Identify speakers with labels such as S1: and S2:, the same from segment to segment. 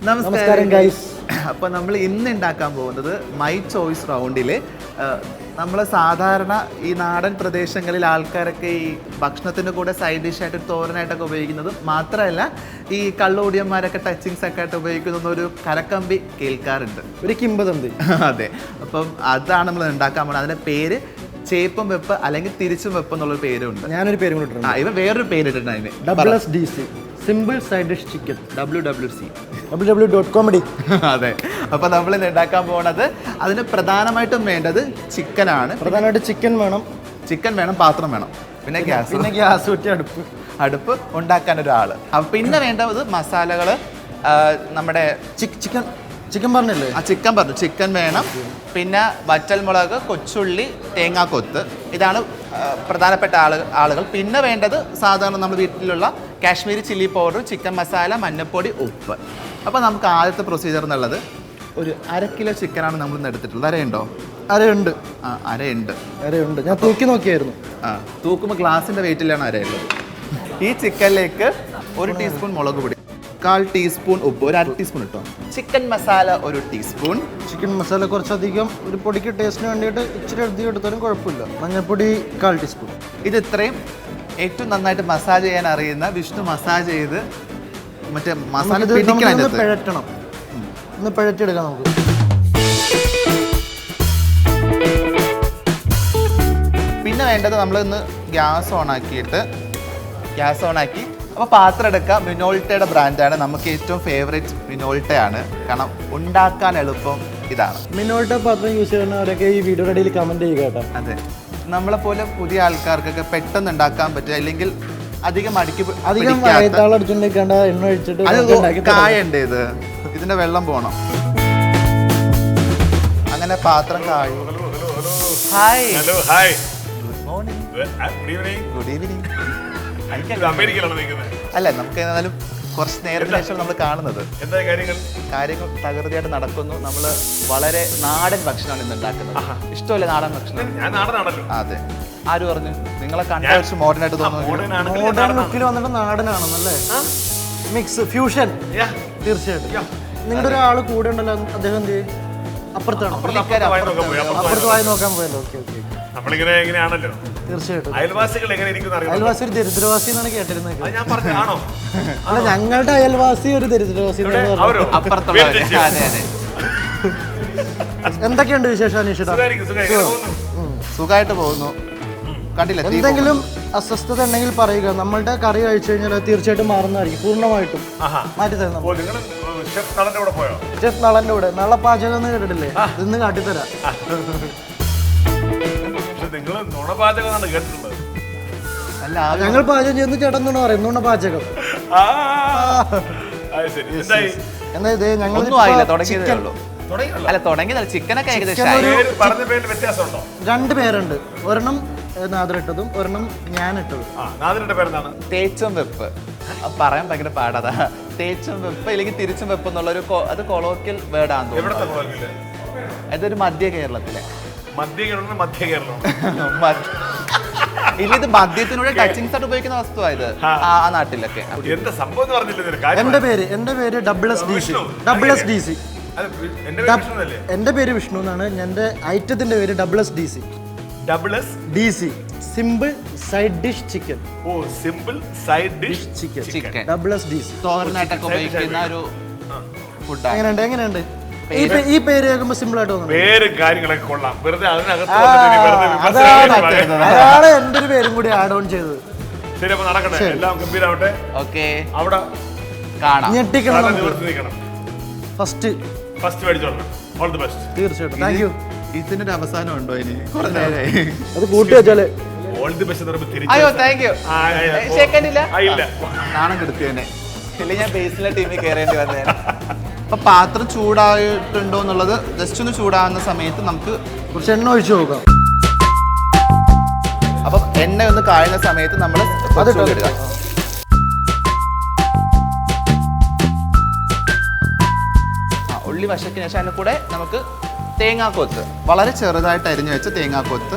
S1: നമസ്കാരം ഗൈസ്.
S2: അപ്പോൾ നമ്മൾ ഇന്ന് ഉണ്ടാക്കാൻ പോകുന്നത് മൈ ചോയ്സ് റൗണ്ടിൽ നമ്മൾ സാധാരണ ഈ നാടൻ പ്രദേശങ്ങളിൽ ആൾക്കാരൊക്കെ ഈ ഭക്ഷണത്തിൻ്റെ കൂടെ സൈഡ് ഡിഷായിട്ട് തോരനായിട്ടൊക്കെ ഉപയോഗിക്കുന്നത് മാത്രമല്ല ഈ കള്ളുകൂടിയന്മാരൊക്കെ ടച്ചിങ്സ് ഒക്കെ ആയിട്ട് ഉപയോഗിക്കുന്ന ഒരു കരക്കമ്പി കേൾക്കാറുണ്ട്,
S1: ഒരു കിംബദന്തി.
S2: അതെ, അപ്പം അതാണ് നമ്മൾ ഉണ്ടാക്കാൻ പോകുന്നത്. അതിൻ്റെ പേര് ചേപ്പും വെപ്പ് അല്ലെങ്കിൽ തിരിച്ചും വെപ്പ് എന്നുള്ളൊരു പേരുണ്ട്.
S1: ഞാനൊരു പേരും കൂടി ഇട്ടിട്ടുണ്ട്.
S2: ഇവ വേറൊരു പേരിട്ടുണ്ട് അതിന്,
S1: WSDC, simple side dish chicken.
S2: WWC,
S1: www.comedy.
S2: അതെ. അപ്പോൾ നമ്മൾ ഇന്ന് ഉണ്ടാക്കാൻ പോകുന്നത് അതിന് പ്രധാനമായിട്ടും വേണ്ടത് ചിക്കനാണ്.
S1: പ്രധാനമായിട്ട് ചിക്കൻ വേണം,
S2: ചിക്കൻ വേണം, പാത്രം വേണം, പിന്നെ
S1: ഗ്യാസ് കുറ്റി,
S2: അടുപ്പ് ഉണ്ടാക്കാൻ ഒരാൾ. അപ്പം പിന്നെ വേണ്ടത് മസാലകൾ. നമ്മുടെ
S1: ചിക്കൻ പറഞ്ഞില്ലേ?
S2: ചിക്കൻ പറഞ്ഞു, ചിക്കൻ വേണം. പിന്നെ വറ്റൽമുളക്, കൊച്ചുള്ളി, തേങ്ങാക്കൊത്ത്, ഇതാണ് പ്രധാനപ്പെട്ട ആളുകൾ. പിന്നെ വേണ്ടത് സാധാരണ നമ്മുടെ വീട്ടിലുള്ള Kashmiri chilli powder, chicken masala, മഞ്ഞൾപ്പൊടി, ഉപ്പ്. അപ്പോൾ നമുക്ക് ആദ്യത്തെ പ്രൊസീജിയർ എന്നുള്ളത് ഒരു 1/2 കിലോ ചിക്കനാണ് നമ്മൾ ഇന്ന് എടുത്തിട്ടുള്ളത്. അരയുണ്ടോ?
S1: അരയുണ്ട്.
S2: അരയുണ്ട്.
S1: ഞാൻ തൂക്കി നോക്കിയായിരുന്നു.
S2: തൂക്കുമ്പോൾ ഗ്ലാസിൻ്റെ വെയിറ്റിലാണ് അരയുള്ളത്. ഈ ചിക്കനിലേക്ക് 1 ടീസ്പൂൺ മുളക് പൊടി, 1/4 ടീസ്പൂൺ ഉപ്പ്, 1/2 ടീസ്പൂൺ ഇട്ടോ. Chicken masala 1 teaspoon.
S1: Chicken masala കുറച്ചധികം ഒരു പൊടിക്ക് ടേസ്റ്റിന് വേണ്ടിയിട്ട് ഇച്ചിരി അധികം എടുത്താലും കുഴപ്പമില്ല. മഞ്ഞൾപ്പൊടി 1/4 ടീസ്പൂൺ.
S2: ഇത് ഇത്രയും ഏറ്റവും നന്നായിട്ട് മസാജ് ചെയ്യാൻ അറിയുന്ന വിഷ്ണു മസാജ് ചെയ്ത് മറ്റേ മസാല
S1: പിഴറ്റണം. ഒന്ന് പിഴറ്റെടുക്കാം നമുക്ക്.
S2: പിന്നെ വേണ്ടത് നമ്മളിന്ന് ഗ്യാസ് ഓണാക്കി അപ്പോൾ പാത്രം എടുക്കുക. മിനോൾട്ടയുടെ ബ്രാൻഡാണ് നമുക്ക് ഏറ്റവും ഫേവറേറ്റ്, മിനോൾട്ടയാണ്. കാരണം ഉണ്ടാക്കാൻ എളുപ്പം ഇതാണ്.
S1: മിനോൾട്ട പാത്രം യൂസ് ചെയ്യുന്നവരൊക്കെ ഈ വീഡിയോയുടെ ഇടയിൽ കമൻറ്റ് ചെയ്യുക കേട്ടോ.
S2: അതെ, നമ്മളെപ്പോലെ പുതിയ ആൾക്കാർക്കൊക്കെ പെട്ടെന്ന് ഉണ്ടാക്കാൻ പറ്റുക, അല്ലെങ്കിൽ അധികം
S1: എണ്ണ ഒഴിച്ചിട്ട്
S2: കായുണ്ട്. ഇതിന്റെ വെള്ളം പോണം. അങ്ങനെ പാത്രം കായും. Hi, good morning, good evening. അല്ല, നമുക്ക് ഏതായാലും കുറച്ച് നേരത്തിന് ശേഷം നമ്മൾ കാണുന്നത് കാര്യങ്ങൾ തകൃതിയായിട്ട് നടക്കുന്നു. നമ്മൾ വളരെ നാടൻ ഭക്ഷണമാണ് ഇന്ന് ഉണ്ടാക്കുന്നത്. ഇഷ്ടമല്ലേ നാടൻ ഭക്ഷണം? അതെ. ആര് പറഞ്ഞു? നിങ്ങളെ കണ്ട കുറച്ച് മോഡേൺ ആയിട്ട് തോന്നുന്നു.
S1: മോഡേൺ ലുക്കിൽ വന്നിട്ട് നാടനാണെന്നല്ലേ? Mix fusion. തീർച്ചയായിട്ടും. നിങ്ങളുടെ ഒരാൾ കൂടെ ഉണ്ടല്ലോ, അദ്ദേഹം എന്ത് ചെയ്യും? അപ്പുറത്ത് വായി നോക്കാൻ പോയല്ലോ. തീർച്ചയായിട്ടും.
S3: അയൽവാസികൾ എങ്ങനെ
S1: അയൽവാസി ഒരു ദരിദ്രവാസി എന്നാണ് കേട്ടിരുന്നത്. അല്ല, ഞങ്ങളുടെ അയൽവാസി ഒരു ദരിദ്രവാസി. എന്തൊക്കെയുണ്ട് വിശേഷം അനീഷിത?
S2: സുഖമായിട്ട് പോകുന്നു. കണ്ടില്ല,
S1: എന്തെങ്കിലും അസ്വസ്ഥത ഉണ്ടെങ്കിൽ പറയുക. നമ്മളുടെ കറി കഴിച്ചു കഴിഞ്ഞാൽ തീർച്ചയായിട്ടും മാറുന്നതായിരിക്കും. പൂർണ്ണമായിട്ടും മാറ്റി തരണം. ഷെഫ് നളന്റെ കൂടെ നല്ല പാചകം എന്ന് കേട്ടിട്ടില്ലേ? ഇന്ന് കാട്ടിത്തരാം.
S2: അല്ല,
S1: ഞങ്ങൾ പാചകം ചെയ്യുന്ന ചേട്ടൻ എന്നാണ് പറയും. നുണ പാചകം. എന്താ ഇത്? ഞങ്ങൾ
S2: ചിക്കനൊക്കെ ഏകദേശം
S1: 2 പേരുണ്ട്. ഒരെണ്ണം നാദറിട്ടതും ഒരെണ്ണം ഞാൻ ഇട്ടതും.
S2: തേച്ചും വെപ്പ് പറയാൻ ഭയങ്കര പാടാ. തേച്ചും വെപ്പ് അല്ലെങ്കിൽ തിരിച്ചും വെപ്പ് എന്നുള്ളൊരു അത് കൊളോക്കിയൽ വേർഡാന്ന് തോന്നുന്നു. അതൊരു മധ്യ കേരളത്തിലെ ഇല്ല, ഇത് മദ്യത്തിനൂടെ ടച്ചിങ്സ് ആയിട്ട് ഉപയോഗിക്കുന്ന വസ്തുവായത് ആ നാട്ടിലൊക്കെ.
S1: എന്റെ പേര് WSDC. എന്റെ പേര് വിഷ്ണു എന്നാണ്. എന്റെ ഐറ്റത്തിന്റെ പേര് WSDC, simple side dish chicken. Chicken WSDC
S2: തോരനായിട്ടൊക്കെ ഉപയോഗിക്കുന്ന ഒരു ഫുഡ്.
S1: എങ്ങനെയുണ്ട്? ഈ പേര് കേൾക്കുമ്പോ സിമ്പിൾ ആയിട്ട് തോന്നുന്നു. അതാണ് എന്റെ ഒരു പേരും കൂടി ആഡ് ഓൺ ചെയ്തത്. ഞെട്ടിക്കണം. ഫസ്റ്റ് തീർച്ചയായിട്ടും. Thank you.
S2: ഇതിനൊരു അവസാനം ഉണ്ടോ? ഇനി
S1: അത് കൂട്ടി വെച്ചാലേ
S2: നാണം കെടുത്തിയന്നെ. ഇല്ല, ഞാൻ ബേസിലെ ടീമിൽ കയറേണ്ടി വന്നേ. അപ്പൊ പാത്രം ചൂടായിട്ടുണ്ടോ എന്നുള്ളത് ജസ്റ്റ് ഒന്ന് ചൂടാകുന്ന സമയത്ത് നമുക്ക്
S1: കുറച്ച് എണ്ണ ഒഴിച്ചു നോക്കാം.
S2: അപ്പൊ എണ്ണ ഒന്ന് കായുന്ന സമയത്ത് നമ്മൾ ഇടുക. ഉള്ളി വശത്തിന് ശേഷം അതിന് കൂടെ നമുക്ക് തേങ്ങാക്കൊത്ത് വളരെ ചെറുതായിട്ട് അരിഞ്ഞു വെച്ച് തേങ്ങാക്കൊത്ത്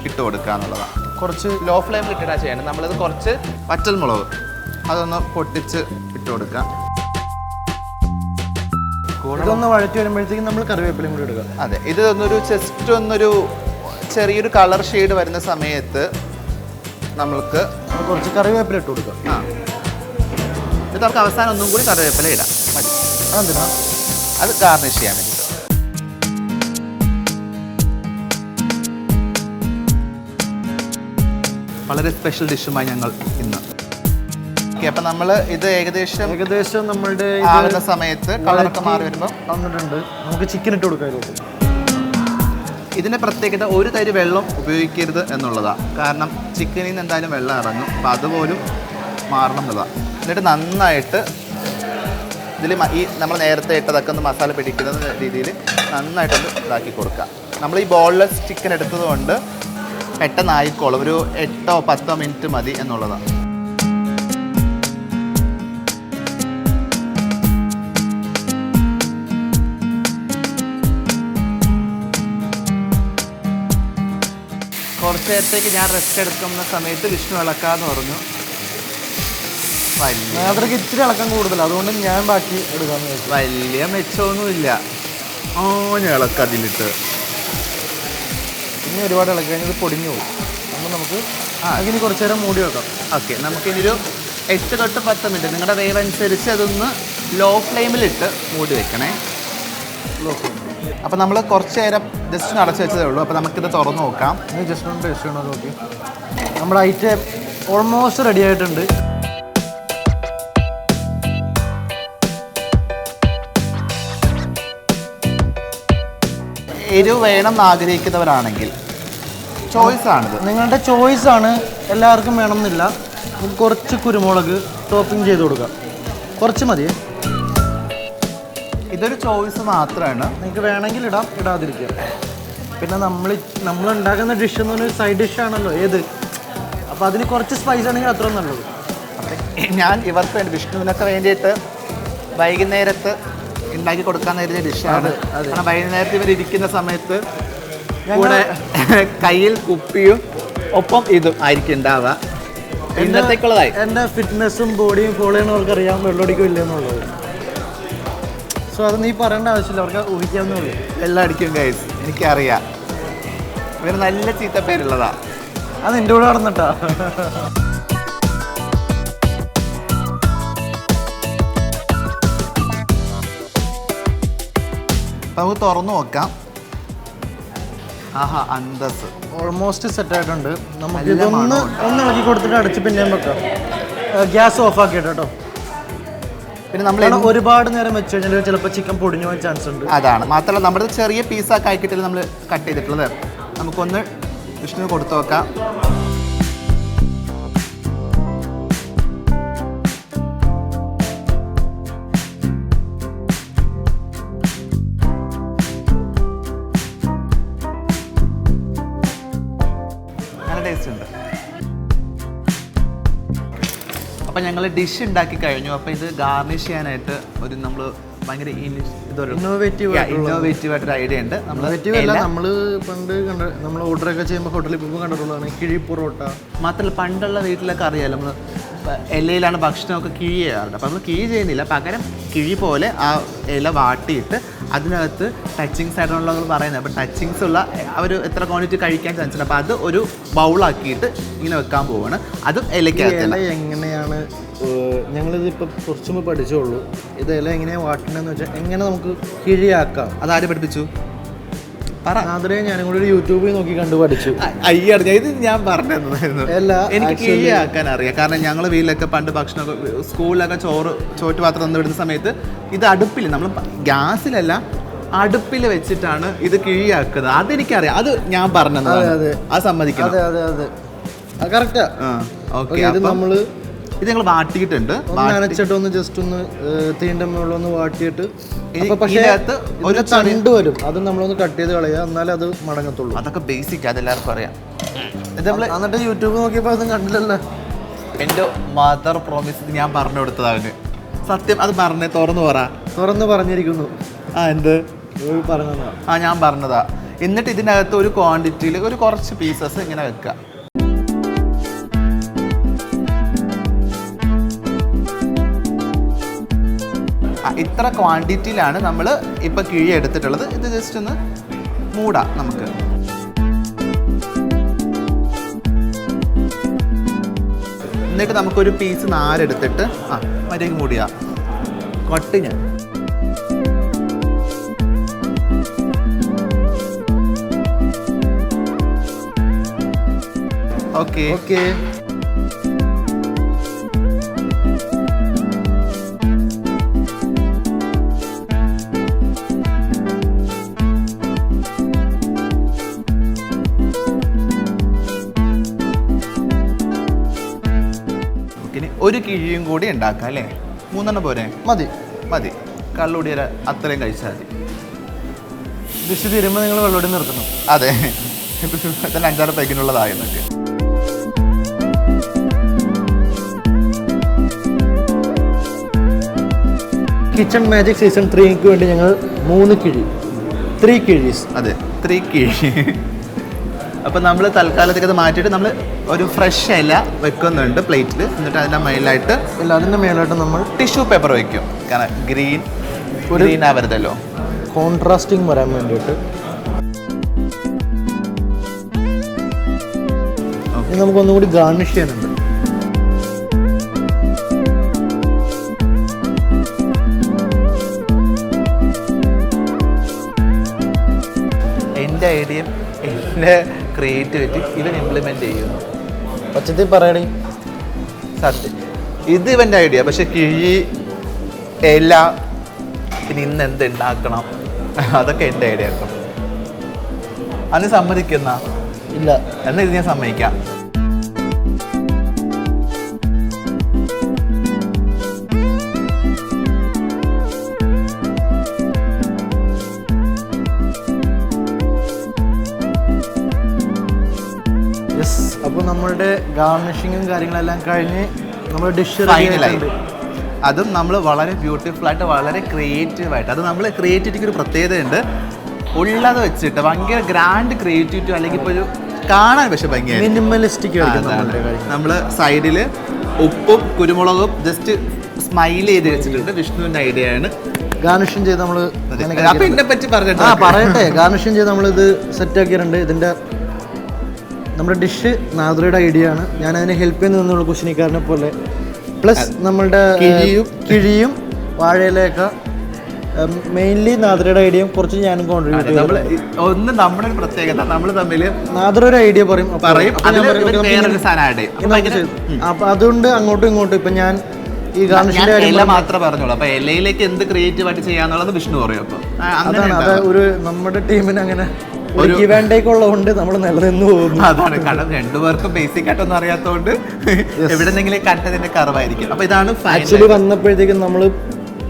S2: ഇട്ട് കൊടുക്കുക എന്നുള്ളതാണ്. കുറച്ച് ലോ ഫ്ലെയിമിൽ ഇട്ടിട്ടാണ് ചെയ്യേണ്ടത്. നമ്മളിത് കുറച്ച് വറ്റൽമുളക് അതൊന്ന് പൊട്ടിച്ച് ഇട്ട് കൊടുക്കുക.
S1: ഇതൊന്ന് വഴറ്റി വരുമ്പോഴത്തേക്കും നമ്മൾ കറിവേപ്പിലയും കൂടി ഇടുക.
S2: അതെ, ഇത് ഒന്നൊരു ജസ്റ്റ് ഒന്നൊരു ചെറിയൊരു കളർ ഷെയ്ഡ് വരുന്ന സമയത്ത് നമ്മൾക്ക്
S1: കുറച്ച് കറിവേപ്പില ഇട്ട് കൊടുക്കുക.
S2: ഇത് നമുക്ക് അവസാനം ഒന്നും കൂടി കറിവേപ്പില ഇടാം.
S1: അതെന്തിനാ?
S2: അത് ഗാർണിഷ് ചെയ്യാൻ വേണ്ടിയിട്ട്. വളരെ സ്പെഷ്യൽ ഡിഷുമായി ഞങ്ങൾ ഇന്ന്. ഓക്കെ, അപ്പം നമ്മൾ ഇത് ഏകദേശം
S1: നമ്മളുടെ
S2: ആകുന്ന സമയത്ത് കളറൊക്കെ മാറി വരുമ്പോൾ
S1: വന്നിട്ടുണ്ട്. നമുക്ക് ചിക്കൻ ഇട്ട് കൊടുക്കാം ഇതിലേക്ക്.
S2: ഇതിൻ്റെ പ്രത്യേകത ഒരു തരി വെള്ളം ഉപയോഗിക്കരുത് എന്നുള്ളതാണ്. കാരണം ചിക്കനിൽ നിന്ന് എന്തായാലും വെള്ളം ഇറങ്ങും, അപ്പം അതുപോലും മാറണം എന്നതാണ്. എന്നിട്ട് നന്നായിട്ട് ഇതിൽ ഈ നമ്മൾ നേരത്തെ ഇട്ടതൊക്കെ ഒന്ന് മസാല പിടിക്കുന്ന രീതിയിൽ നന്നായിട്ടൊന്ന് ഇതാക്കി കൊടുക്കുക. നമ്മൾ ഈ ബോൺലെസ് ചിക്കൻ എടുത്തത് കൊണ്ട് പെട്ടെന്ന് ആയിക്കോളും. ഒരു 8-10 മിനിറ്റ് മതി എന്നുള്ളതാണ്. കുറച്ച് നേരത്തേക്ക് ഞാൻ റെസ്റ്റ് എടുക്കുന്ന സമയത്ത് വിഷ്ണു ഇളക്കാന്ന് പറഞ്ഞു.
S1: അത്രയ്ക്ക് ഇച്ചിരി ഇളക്കം കൂടുതൽ, അതുകൊണ്ട് ഞാൻ ബാക്കി എടുക്കാമെന്ന് വെച്ചു.
S2: വലിയ മെച്ചമൊന്നുമില്ല. ഞാൻ ഇളക്കാം അതിലിട്ട്.
S1: ഇനി ഒരുപാട് ഇളക്കി കഴിഞ്ഞാൽ ഇത് പൊടിഞ്ഞു പോകും. അപ്പോൾ നമുക്ക് ഇനി കുറച്ച് നേരം മൂടി വെക്കാം.
S2: ഓക്കെ, നമുക്കിനൊരു 8-10 മിനിറ്റ് നിങ്ങളുടെ വേവ് അനുസരിച്ച് അതൊന്ന് ലോ ഫ്ലെയിമിലിട്ട് മൂടി വെക്കണേ.
S1: Low flame.
S2: അപ്പോൾ നമ്മൾ കുറച്ച് നേരം ജസ്റ്റ് അടച്ചു വെച്ചതേ ഉള്ളൂ. അപ്പോൾ നമുക്കിത് തുറന്ന് നോക്കാം.
S1: ഇനി ജസ്റ്റ് ഒന്ന് ടേസ്റ്റ് ചെയ്യണം. നോക്കി, നമ്മുടെ ഐറ്റം ഓൾമോസ്റ്റ് റെഡി ആയിട്ടുണ്ട്.
S2: എരിവ് വേണം എന്ന് ആഗ്രഹിക്കുന്നവരാണെങ്കിൽ ചോയ്സാണിത്,
S1: നിങ്ങളുടെ ചോയ്സാണ്. എല്ലാവർക്കും വേണമെന്നില്ല. കുറച്ച് കുരുമുളക് ടോപ്പിംഗ് ചെയ്ത് കൊടുക്കുക. കുറച്ച് മതിയേ.
S2: ഇതൊരു ചോയ്സ് മാത്രമാണ്.
S1: നിങ്ങൾക്ക് വേണമെങ്കിൽ ഇടാം, ഇടാതിരിക്കുക. പിന്നെ നമ്മൾ ഉണ്ടാക്കുന്ന ഡിഷ് എന്ന് പറഞ്ഞാൽ സൈഡ് ഡിഷാണല്ലോ ഏത്. അപ്പോൾ അതിന് കുറച്ച് സ്പൈസ് ആണെങ്കിൽ അത്രയും നല്ലത്.
S2: അപ്പം ഞാൻ ഇവർക്ക് വേണ്ടി വിഷ്ണുവിനൊക്കെ വേണ്ടിയിട്ട് വൈകുന്നേരത്ത് ഉണ്ടാക്കി കൊടുക്കാൻ നേരിയ ഡിഷാണ്. കാരണം വൈകുന്നേരത്ത് ഇവർ ഇരിക്കുന്ന സമയത്ത് കൂടെ കയ്യിൽ കുപ്പിയും ഒപ്പം ഇതും ആയിരിക്കും ഉണ്ടാവുക. ഇന്നത്തേക്കുള്ളതായി
S1: എൻ്റെ ഫിറ്റ്നസ്സും ബോഡിയും ഫോളോ ചെയ്യുന്നവർക്ക് അറിയാം വെള്ളമടിക്കും ഇല്ലെന്നുള്ളത്. സോ അത് നീ പറയേണ്ട ആവശ്യമില്ല, അവർക്ക് ഊഹിക്കാവുന്നേ ഉള്ളൂ.
S2: വെള്ളം അടിക്കും ഗൈസ്, എനിക്കറിയാം. ഇവർ നല്ല ചീത്ത പേരുള്ളതാ.
S1: അത് എൻ്റെ കൂടെ നടന്നിട്ടാ.
S2: നമുക്ക് തുറന്നു നോക്കാം. ആഹാ, അന്തസ്
S1: ഓൾമോസ്റ്റ് സെറ്റ് ആയിട്ടുണ്ട്. നമുക്ക് ഇതൊന്ന് ഇളക്കി കൊടുത്തിട്ട് അടച്ച് പിന്നെയും വെക്കാം. ഗ്യാസ് ഓഫ് ആക്കിയിട്ട് കേട്ടോ.
S2: പിന്നെ നമ്മൾ
S1: ഒരുപാട് നേരം വെച്ച് കഴിഞ്ഞാൽ ചിലപ്പോൾ ചിക്കൻ പൊടിഞ്ഞു പോകാൻ ചാൻസ് ഉണ്ട്.
S2: അതാണ്. മാത്രമല്ല നമ്മുടെ ചെറിയ പീസാക്കി ആക്കിയിട്ടില്ല നമ്മൾ കട്ട് ചെയ്തിട്ടുള്ളത്. നമുക്കൊന്ന് വിഷ്ണു കൊടുത്തു നോക്കാം. ടേസ്റ്റ് ഉണ്ട്. അപ്പം ഞങ്ങൾ ഡിഷ് ഉണ്ടാക്കി കഴിഞ്ഞു. അപ്പോൾ ഇത് ഗാർണിഷ് ചെയ്യാനായിട്ട് ഒരു നമ്മൾ ഭയങ്കര
S1: ഇന്നോവേറ്റീവ്
S2: ആയിട്ടൊരു ഐഡിയ ഉണ്ട്.
S1: നമ്മൾ പണ്ട് നമ്മൾ ഓർഡറൊക്കെ ചെയ്യുമ്പോൾ ഹോട്ടലിൽ ഇപ്പോൾ കണ്ടിട്ടുള്ളതാണ് കിഴി പൊറോട്ട.
S2: മാത്രമല്ല പണ്ടുള്ള വീട്ടിലൊക്കെ അറിയാമല്ലോ, നമ്മൾ ഇലയിലാണ് ഭക്ഷണമൊക്കെ കിഴി ചെയ്യാറുണ്ട്. അപ്പോൾ നമ്മൾ കിഴി ചെയ്യുന്നില്ല, പകരം കിഴി പോലെ ആ ഇല വാട്ടിയിട്ട് അതിനകത്ത് ടച്ചിങ്സ് ആയിട്ടുള്ള പറയുന്നത്. അപ്പോൾ ടച്ചിങ്സ് ഉള്ള അവർ എത്ര ക്വാണ്ടിറ്റി കഴിക്കാൻ ചാൻസ് ഉണ്ട്. അപ്പോൾ അത് ഒരു ബൗളാക്കിയിട്ട് ഇങ്ങനെ വെക്കാൻ പോവാണ്. അതും ഇലയ്ക്കകത്ത്
S1: എങ്ങനെയാണ് ഞങ്ങളിത് ഇപ്പം കുറച്ച് മുമ്പ് പഠിച്ചോളൂ. ഇത് ഇല എങ്ങനെയാണ് വാട്ടണമെന്ന് വെച്ചാൽ എങ്ങനെ നമുക്ക് കിഴിയാക്കാം.
S2: അതാരും പഠിപ്പിച്ചു?
S1: അതിനെ ഞാനും കൂടി ഒരു യൂട്യൂബിൽ നോക്കി കണ്ടു പഠിച്ചു.
S2: അയ്യറിഞ്ഞ ഇത് ഞാൻ പറഞ്ഞു തന്നതായിരുന്നു. എനിക്ക് കിഴിയാക്കാൻ അറിയാം. കാരണം ഞങ്ങൾ വീട്ടിലൊക്കെ പണ്ട് ഭക്ഷണമൊക്കെ സ്കൂളിലൊക്കെ ചോറ്റ് പാത്രം തന്നു വിടുന്ന സമയത്ത് ഇത് അടുപ്പിൽ, നമ്മൾ ഗ്യാസിലല്ല അടുപ്പിൽ വെച്ചിട്ടാണ് ഇത് കിഴിയാക്കുന്നത്. അതെനിക്കറിയാം, അത് ഞാൻ പറഞ്ഞത്. അത് സമ്മതിക്കണം.
S1: അതെ കറക്റ്റാ.
S2: ഇത് ഞങ്ങൾ വാട്ടിയിട്ടുണ്ട്.
S1: നനച്ചിട്ട് ഒന്ന് ജസ്റ്റ് ഒന്ന് തീൻ്റെ മുകളിലൊന്ന് വാട്ടിയിട്ട് പക്ഷേ ഒരു തണ്ട് വരും, അത് നമ്മളൊന്ന് കട്ട് ചെയ്ത് കളയുക, എന്നാലേ അത് മടങ്ങത്തുള്ളൂ.
S2: അതൊക്കെ ബേസിക്, അതെല്ലാവർക്കും അറിയാം.
S1: എന്നിട്ട് യൂട്യൂബ് നോക്കിയപ്പോൾ അതും കണ്ടില്ലല്ലോ.
S2: എൻ്റെ മദർ പ്രോമിസ് ഞാൻ പറഞ്ഞു കൊടുത്തതാണ്. സത്യം അത് പറഞ്ഞേ, തുറന്നു
S1: പറഞ്ഞിരിക്കുന്നു.
S2: എന്ത്
S1: പറഞ്ഞതാ?
S2: ഞാൻ പറഞ്ഞതാ. എന്നിട്ട് ഇതിനകത്ത് ഒരു ക്വാണ്ടിറ്റിയിൽ ഒരു കുറച്ച് പീസസ് ഇങ്ങനെ വെക്കുക. ഇത്ര ക്വാണ്ടിറ്റിയിലാണ് നമ്മൾ ഇപ്പോൾ കിഴി എടുത്തിട്ടുള്ളത്. ഇത് ജസ്റ്റ് ഒന്ന് മൂടാം നമുക്ക്. എന്നിട്ട് നമുക്കൊരു പീസ് നാരെടുത്തിട്ട് മര്യാദയ്ക്ക് മൂടിയാ കൊട്ട് ഞാൻ. Okay
S1: okay.
S2: ഒരു കിഴിയും കൂടി ഉണ്ടാക്കാം അല്ലേ? 3 പോരെ?
S1: മതി
S2: മതി. കള്ളുടിയ അത്രയും കഴിച്ചാൽ മതി.
S1: ഡിഷ് തീരുമ്പോൾ നിങ്ങൾ വെള്ളോടി നിർത്തണം.
S2: അതെ, ഇപ്പം 5-6 പേക്കിനുള്ളതായെന്നൊക്കെ.
S1: കിച്ചൺ മാജിക് സീസൺ 3ക്ക് വേണ്ടി ഞങ്ങൾ 3 കിഴീസ്.
S2: അതെ, 3 കിഴി. അപ്പം നമ്മൾ തൽക്കാലത്തേക്ക് അത് മാറ്റിയിട്ട് നമ്മൾ ഒരു ഫ്രഷ് ഇല വെക്കുന്നുണ്ട് പ്ലേറ്റിൽ. എന്നിട്ട് അതിൻ്റെ മേലായിട്ട്
S1: അതിൻ്റെ മേലായിട്ട് നമ്മൾ
S2: ടിഷ്യൂ പേപ്പർ വയ്ക്കും. കാരണം ഗ്രീൻ ആവരുതല്ലോ,
S1: കോൺട്രാസ്റ്റിംഗ് വരാൻ വേണ്ടിയിട്ട്. ഇനി നമുക്കൊന്നുകൂടി ഗാർണിഷ് ചെയ്യാനുണ്ട്.
S2: എൻ്റെ ഐഡിയയും എൻ്റെ ക്രിയേറ്റിവിറ്റി ഇവൻ ഇംപ്ലിമെൻ്റ് ചെയ്യുന്നു.
S1: പച്ചത്തിൽ പറയണേ
S2: സത്യം, ഇത് ഇവൻ്റെ ഐഡിയ. പക്ഷെ കിഴി ഇല പിന്നെ ഇന്ന് എന്ത് ഉണ്ടാക്കണം അതൊക്കെ എൻ്റെ ഐഡിയ ആക്കും. അന്ന് സമ്മതിക്കുന്ന
S1: ഇല്ല
S2: എന്നാൽ ഇത് ഞാൻ സമ്മതിക്കാം.
S1: അപ്പോൾ നമ്മളുടെ ഗാർണിഷിങ്ങും കാര്യങ്ങളെല്ലാം കഴിഞ്ഞ് നമ്മൾ ഡിഷ്
S2: ഫൈനലായി. അതും നമ്മൾ വളരെ ബ്യൂട്ടിഫുൾ ആയിട്ട് വളരെ ക്രിയേറ്റീവായിട്ട്, അത് നമ്മൾ ക്രിയേറ്റിവിറ്റിക്ക് ഒരു പ്രത്യേകതയുണ്ട്. ഉള്ളത് വെച്ചിട്ട് ഭയങ്കര ഗ്രാൻഡ് ക്രിയേറ്റിവിറ്റി, അല്ലെങ്കിൽ ഇപ്പോൾ ഒരു കാണാൻ പക്ഷെ ഭയങ്കര
S1: മിനിമലിസ്റ്റിക്.
S2: നമ്മൾ സൈഡിൽ ഉപ്പും കുരുമുളകും ജസ്റ്റ് സ്മൈൽ ചെയ്ത് വെച്ചിട്ടുണ്ട്. വിഷ്ണുവിൻ്റെ ഐഡിയ ആണ്.
S1: ഗാർണിഷിങ് ചെയ്ത് നമ്മൾ
S2: അപ്പം ഇതിനെ പറ്റി പറഞ്ഞിട്ട്
S1: പറയട്ടെ. ഗാർണിഷിങ് ചെയ്ത് നമ്മളിത് സെറ്റാക്കിയിട്ടുണ്ട്. ഇതിൻ്റെ നമ്മുടെ ഡിഷ് നാദ്രയുടെ ഐഡിയ ആണ്. ഞാൻ അതിനെ ഹെൽപ്പ് ചെയ്ത് നിന്നുള്ള കുശിനിക്കാരനെ പോലെ. പ്ലസ് നമ്മളുടെ കിഴിയും വാഴയിലൊക്കെ മെയിൻലി നാദ്രയുടെ ഐഡിയയും കുറച്ച് ഞാനും കോൺട്രിബ്യൂട്ട് ചെയ്യും.
S2: ഒന്ന് നമ്മുടെ ഒരു പ്രത്യേകത, നമ്മൾ തമ്മിൽ
S1: നാദ്ര ഒരു ഐഡിയ പറയും.
S2: അപ്പൊ
S1: അതുകൊണ്ട് അങ്ങോട്ടും ഇങ്ങോട്ടും ഇപ്പൊ ഞാൻ ഈ ഗാർണിഷിന്റെ
S2: ഇല മാത്രമേ പറഞ്ഞോളൂ. അപ്പൊ ഇലയിലേക്ക് എന്ത് ക്രിയേറ്റീവായിട്ട് ചെയ്യാന്നുള്ളത് വിഷ്ണു പറയും. അപ്പൊ
S1: അതാണ് അത് ഒരു നമ്മുടെ ടീമിന് അങ്ങനെ ഒരു ഗിവ് ആൻഡ് ടേക്ക് ഉള്ളതുകൊണ്ട് നമ്മൾ നിലനിന്ന് പോകുന്നു.
S2: അതാണ് കാരണം രണ്ടുപേർക്കും ബേസിക് ആയിട്ടൊന്നും അറിയാത്തതുകൊണ്ട് എവിടെന്നെങ്കിലും കണ്ടതിന്റെ കുറവായിരിക്കും. അപ്പൊ ഇതാണ്
S1: ആക്ച്വലി വന്നപ്പോഴത്തേക്കും നമ്മൾ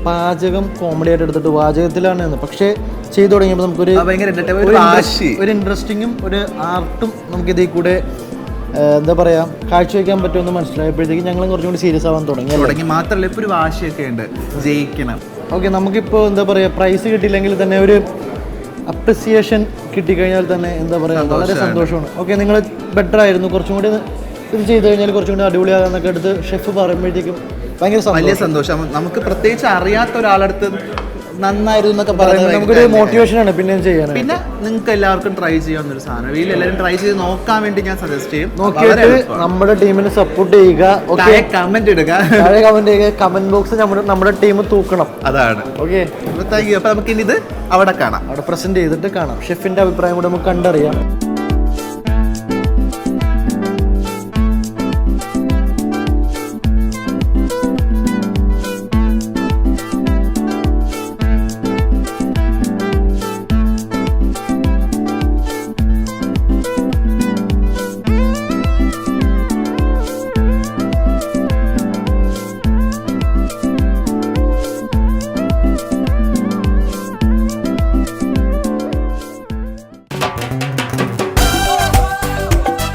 S1: പാചകം കോമഡി ആയിട്ട് എടുത്തിട്ട് പാചകത്തിലാണ്. പക്ഷേ ചെയ്തു തുടങ്ങിയപ്പോൾ നമുക്കൊരു ഒരു ഇൻട്രസ്റ്റിങ്ങും ഒരു ആർട്ടും നമുക്ക് ഇതിൽ കൂടെ എന്താ പറയാ കാഴ്ചവെക്കാൻ പറ്റുമെന്ന് മനസ്സിലായപ്പോഴത്തേക്കും ഞങ്ങൾ കുറച്ചും കൂടി സീരിയസ് ആവാൻ തുടങ്ങി.
S2: മാത്രമല്ല ഇപ്പൊ ഒരു വാശിയൊക്കെ ഉണ്ട്, ജയിക്കണം.
S1: ഓക്കെ, നമുക്കിപ്പോൾ എന്താ പറയാ പ്രൈസ് കിട്ടിയില്ലെങ്കിൽ തന്നെ ഒരു അപ്രിസിയേഷൻ കിട്ടിക്കഴിഞ്ഞാൽ തന്നെ എന്താ പറയാ വളരെ സന്തോഷമാണ്. ഓക്കെ, നിങ്ങൾ ബെറ്റർ ആയിരുന്നു, കുറച്ചും കൂടി ഇത് ചെയ്ത് കഴിഞ്ഞാൽ കുറച്ചും കൂടി അടിപൊളിയാകാന്നൊക്കെ എടുത്ത് ഷെഫ് പറയുമ്പോഴത്തേക്കും
S2: വലിയ സന്തോഷം. നമുക്ക് പ്രത്യേകിച്ച് അറിയാത്ത ഒരാളടുത്ത് നന്നായിരുന്നു എന്നൊക്കെ പറയുന്നത്
S1: നമുക്കൊരു മോട്ടിവേഷനാണ് പിന്നെയും ചെയ്യാൻ.
S2: പിന്നെ നിങ്ങൾക്ക് എല്ലാവർക്കും ട്രൈ ചെയ്യാവുന്നൊരു സാധനം, വീട്ടിലെല്ലാവരും ട്രൈ ചെയ്ത് നോക്കാൻ വേണ്ടി ഞാൻ സജസ്റ്റ് ചെയ്യും.
S1: നോക്കിയിട്ട് നമ്മുടെ ടീമിനെ സപ്പോർട്ട് ചെയ്യുക,
S2: കമന്റ് ഇടുക,
S1: കമന്റ് ചെയ്യുക, കമന്റ് ബോക്സ് നമ്മുടെ ടീം തൂക്കണം.
S2: അതാണ്.
S1: Okay,
S2: thank you. അപ്പൊ നമുക്ക് ഇനി ഇത് അവിടെ കാണാം,
S1: അവിടെ പ്രസന്റ് ചെയ്തിട്ട് കാണാം. ഷെഫിന്റെ അഭിപ്രായം കൂടെ നമുക്ക് കണ്ടറിയാം.